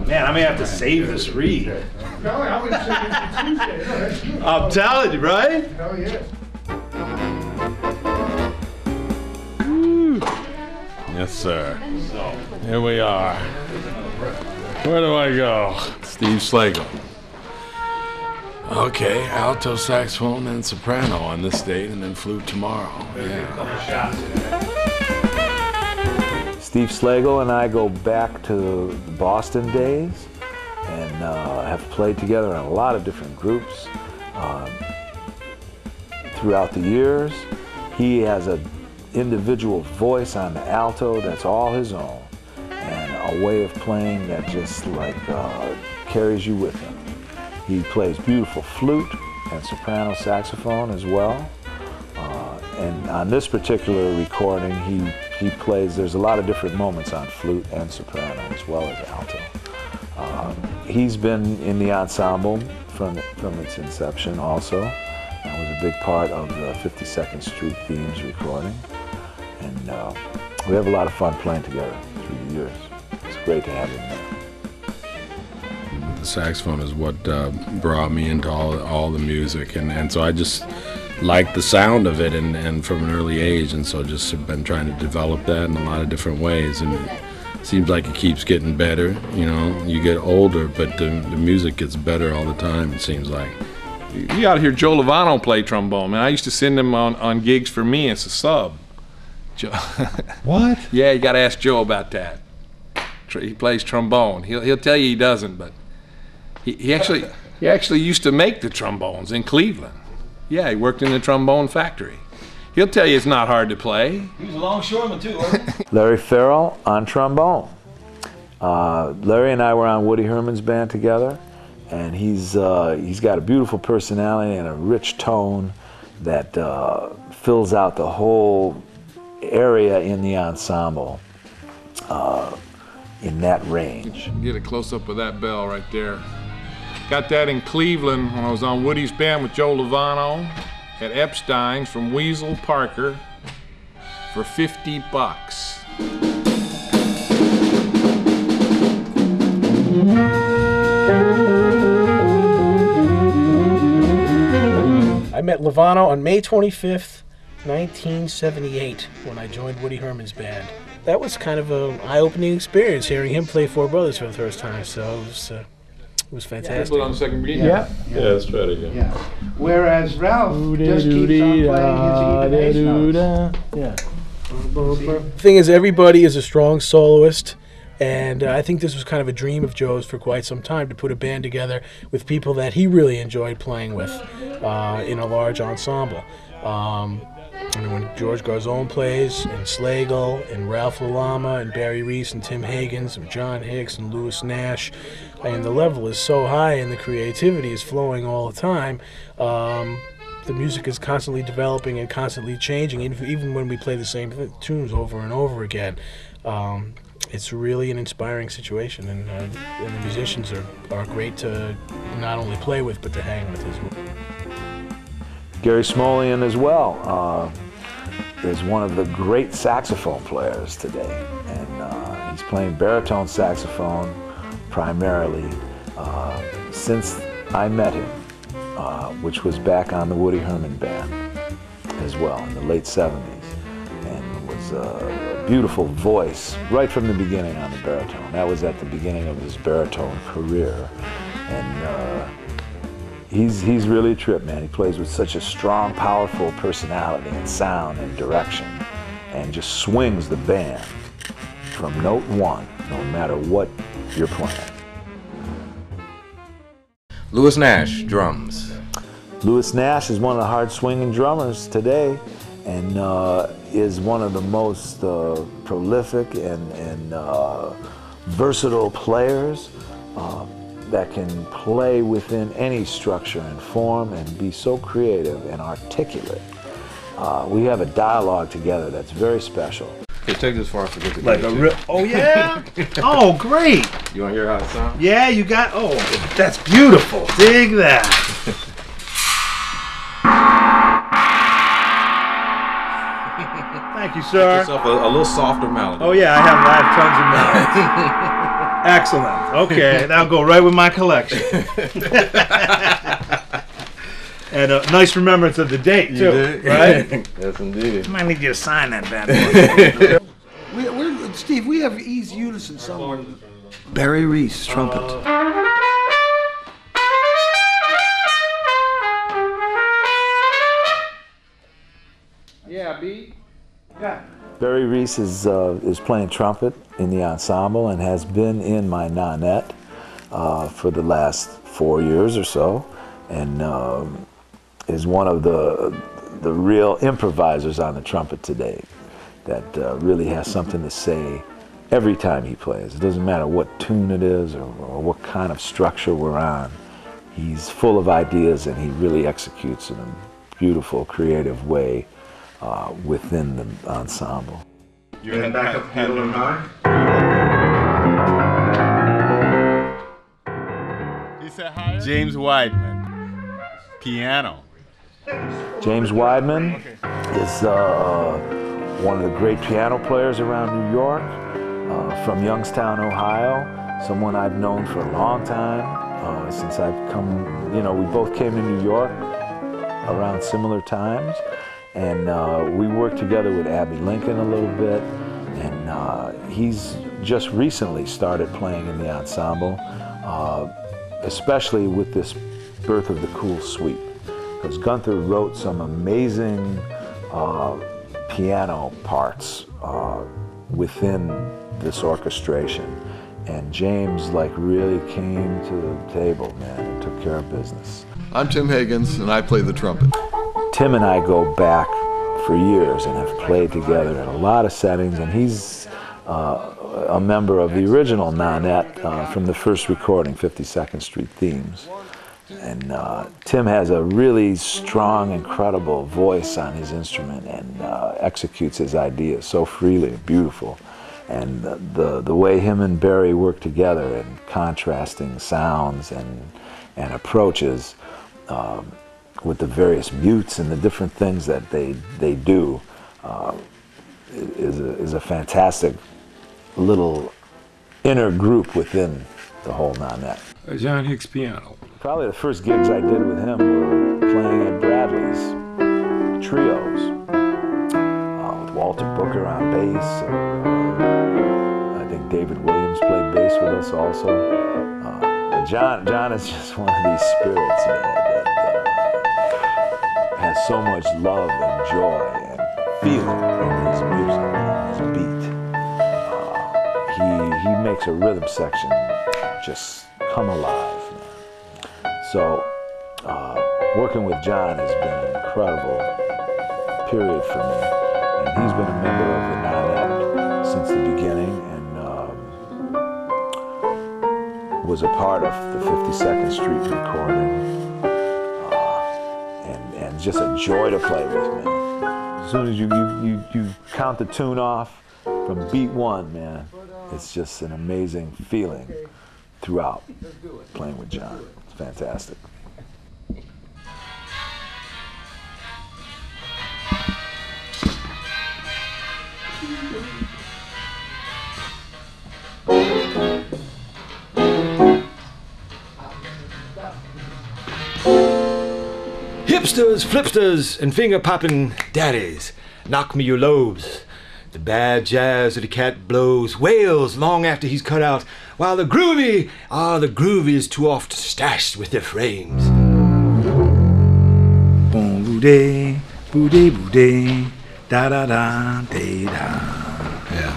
Man, I may have to save this read. No, I would say it's Tuesday. No, that's good. I'm telling you, right? Hell yeah. Yes, sir. Here we are. Where do I go? Steve Slagle. Okay, alto saxophone and soprano on this date, and then flute tomorrow. Yeah. Steve Slagle and I go back to the Boston days and have played together in a lot of different groups throughout the years. He has an individual voice on the alto that's all his own, and a way of playing that just like carries you with him. He plays beautiful flute and soprano saxophone as well. And on this particular recording, he plays, there's a lot of different moments on flute and soprano as well as alto. He's been in the ensemble from its inception also. That was a big part of the 52nd Street Themes recording. And we have a lot of fun playing together through the years. It's great to have him there. The saxophone is what brought me into all the music, and so I just liked the sound of it, and from an early age, and so just have been trying to develop that in a lot of different ways, and it seems like it keeps getting better. You know, you get older, but the music gets better all the time, it seems like. You got to hear Joe Lovano play trombone, man. I used to send him on gigs for me as a sub. Joe. What? Yeah, you got to ask Joe about that. He plays trombone. He'll tell you he doesn't, but he actually used to make the trombones in Cleveland. Yeah, he worked in the trombone factory. He'll tell you it's not hard to play. He was a longshoreman too, wasn't he? Larry Farrell on trombone. Larry and I were on Woody Herman's band together, and he's got a beautiful personality and a rich tone that fills out the whole area in the ensemble in that range. Get a close-up of that bell right there. Got that in Cleveland when I was on Woody's band with Joe Lovano at Epstein's from Weasel Parker for $50. I met Lovano on May 25th, 1978, when I joined Woody Herman's band. That was kind of an eye-opening experience, hearing him play Four Brothers for the first time, so it was fantastic. On the second beat? Yeah. Yeah, let's try it again. Yeah. Whereas Ralph just keeps on playing his even bass notes. Yeah. The thing is, everybody is a strong soloist, and I think this was kind of a dream of Joe's for quite some time, to put a band together with people that he really enjoyed playing with in a large ensemble. And when George Garzone plays, and Slagle, and Ralph Lalama, and Barry Reese, and Tim Higgins, and John Hicks, and Louis Nash, and the level is so high and the creativity is flowing all the time, the music is constantly developing and constantly changing, even when we play the same tunes over and over again. It's really an inspiring situation, and the musicians are great to not only play with, but to hang with as well. Gary Smolian as well is one of the great saxophone players today, and he's playing baritone saxophone primarily since I met him, which was back on the Woody Herman band as well in the late 70s, and was a beautiful voice right from the beginning on the baritone. That was at the beginning of his baritone career, and he's really a trip, man. He plays with such a strong, powerful personality and sound and direction, and just swings the band from note one, no matter what you're playing. Louis Nash, drums. Louis Nash is one of the hard-swinging drummers today, and is one of the most prolific and versatile players that can play within any structure and form and be so creative and articulate. We have a dialogue together that's very special. Hey, take this far, forget to Like a real, oh yeah? Oh, great. You want to hear how it sounds? Yeah, you got, oh, that's beautiful. Dig that. Thank you, sir. Yourself a little softer melody. Oh yeah, I have tons of melodies. Excellent. Okay, that'll go right with my collection. And a nice remembrance of the date, too. Right? Yes, indeed. Might need you to sign that bad boy. Steve, we have ease unison somewhere. Barry Reese, trumpet. Yeah, B. Barry Reese is playing trumpet in the ensemble and has been in my Nonet for the last 4 years or so, and is one of the real improvisers on the trumpet today that really has something to say every time he plays. It doesn't matter what tune it is or what kind of structure we're on. He's full of ideas and he really executes in a beautiful, creative way within the ensemble. You're in back up handle of nine. James Weidman, piano. James Weidman is one of the great piano players around New York, from Youngstown, Ohio, someone I've known for a long time, since I've come, you know, we both came to New York around similar times, and we worked together with Abby Lincoln a little bit, and he's just recently started playing in the ensemble, especially with this Birth of the Cool Suite, because Gunther wrote some amazing piano parts within this orchestration, and James like really came to the table, man, and took care of business. I'm Tim Higgins, and I play the trumpet. Tim and I go back for years and have played together in a lot of settings, and he's a member of the original Nonet from the first recording, 52nd Street Themes. And Tim has a really strong, incredible voice on his instrument and executes his ideas so freely and beautiful. And the way him and Barry work together in contrasting sounds and approaches with the various mutes and the different things that they do is a fantastic little inner group within the whole Nonet. John Hicks piano. Probably the first gigs I did with him were playing at Bradley's trios with Walter Booker on bass. I think David Williams played bass with us also. John is just one of these spirits, man, that has so much love and joy and feeling in his music and his beat. He makes a rhythm section just come alive, man. So working with John has been an incredible period for me, and he's been a member of the Nonet since the beginning, and was a part of the 52nd Street recording, and just a joy to play with, man. As soon as you count the tune off from beat one, man, it's just an amazing feeling throughout playing with John. It's fantastic. Hipsters, flipsters, and finger-popping daddies, knock me your lobes. The bad jazz of the cat blows wails long after he's cut out, while the groovy is too oft stashed with their frames. Boom, boo-day, boo-day, boo-day, da-da-da, day-da. Yeah.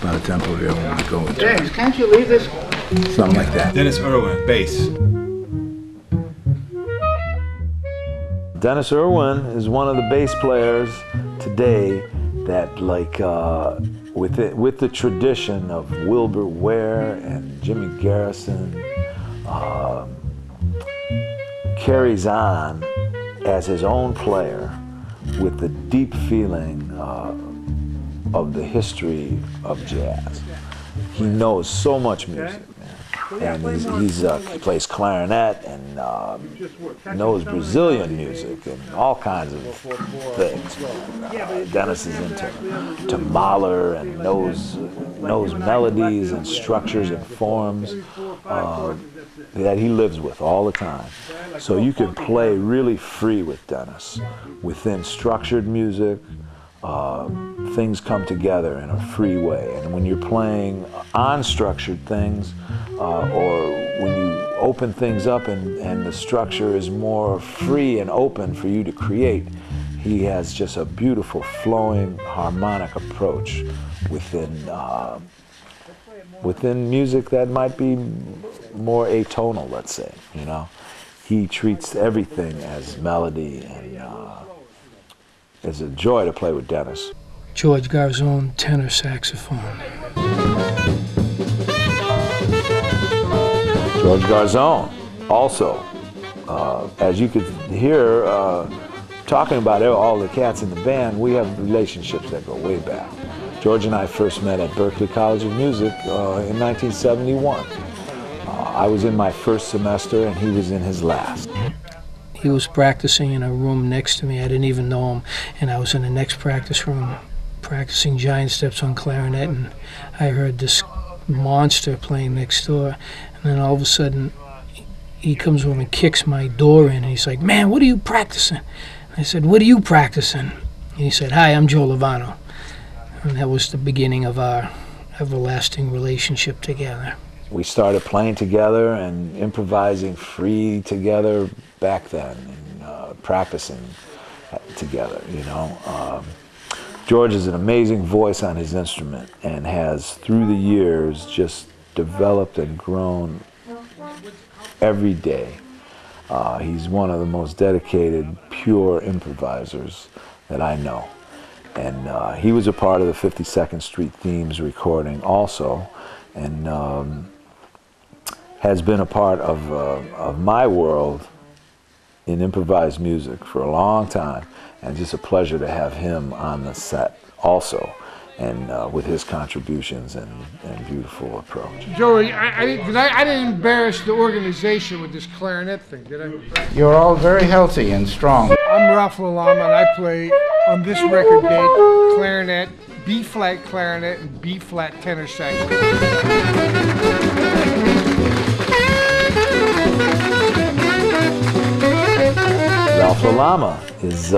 About a tempo here I want to go with. James, can't you leave this? Something like that. Dennis Irwin, bass. Dennis Irwin is one of the bass players today that, like, with the tradition of Wilbur Ware and Jimmy Garrison, carries on as his own player with the deep feeling of the history of jazz. He knows so much music, man. And he plays clarinet and knows Brazilian music and all kinds of things. Dennis is into Mahler and knows melodies and structures and forms that he lives with all the time. So you can play really free with Dennis. Within structured music, things come together in a free way. And when you're playing unstructured things, or when you open things up and the structure is more free and open for you to create, he has just a beautiful flowing harmonic approach within music that might be more atonal, let's say, you know. He treats everything as melody, and it's a joy to play with Dennis. George Garzone, tenor saxophone. George Garzone, also, as you could hear, talking about all the cats in the band, we have relationships that go way back. George and I first met at Berklee College of Music in 1971. I was in my first semester and he was in his last. He was practicing in a room next to me. I didn't even know him. And I was in the next practice room practicing giant steps on clarinet, and I heard this monster playing next door. And then all of a sudden, he comes home and kicks my door in, and he's like, "Man, what are you practicing?" And I said, "What are you practicing?" And he said, "Hi, I'm Joe Lovano." And that was the beginning of our everlasting relationship together. We started playing together and improvising free together back then, and practicing together, you know. George is an amazing voice on his instrument and has, through the years, just developed and grown every day. He's one of the most dedicated, pure improvisers that I know. And he was a part of the 52nd Street Themes recording also, and has been a part of my world in improvised music for a long time, and just a pleasure to have him on the set also, and with his contributions and beautiful approach. Joey, I didn't embarrass the organization with this clarinet thing, did I? You're all very healthy and strong. I'm Ralph Lalama, and I play on this record date clarinet, B-flat clarinet, and B-flat tenor saxophone. Ralph Lalama is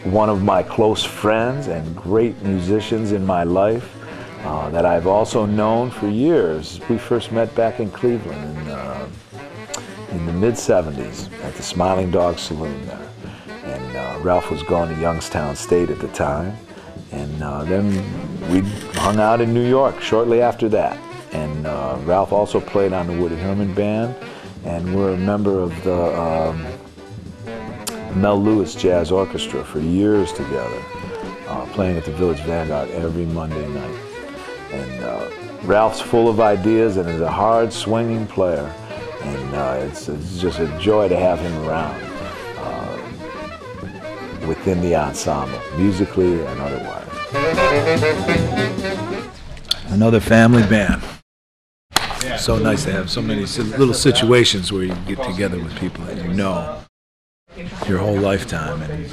one of my close friends and great musicians in my life that I've also known for years. We first met back in Cleveland in the mid-70s at the Smiling Dog Saloon there. And Ralph was going to Youngstown State at the time. And then we hung out in New York shortly after that. And Ralph also played on the Woody Herman Band, and we're a member of the Mel Lewis Jazz Orchestra for years together, playing at the Village Vanguard every Monday night. And Ralph's full of ideas and is a hard swinging player, and it's just a joy to have him around within the ensemble, musically and otherwise. Another family band. So nice to have so many little situations where you get together with people that you know your whole lifetime and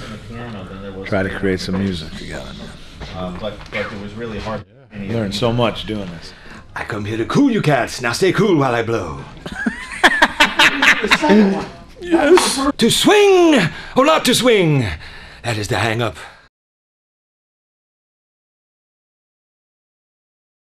try to create some music together. But it was really hard. Learned so much doing this. I come here to cool you cats. Now stay cool while I blow. Yes. To swing or not to swing, that is the hang up.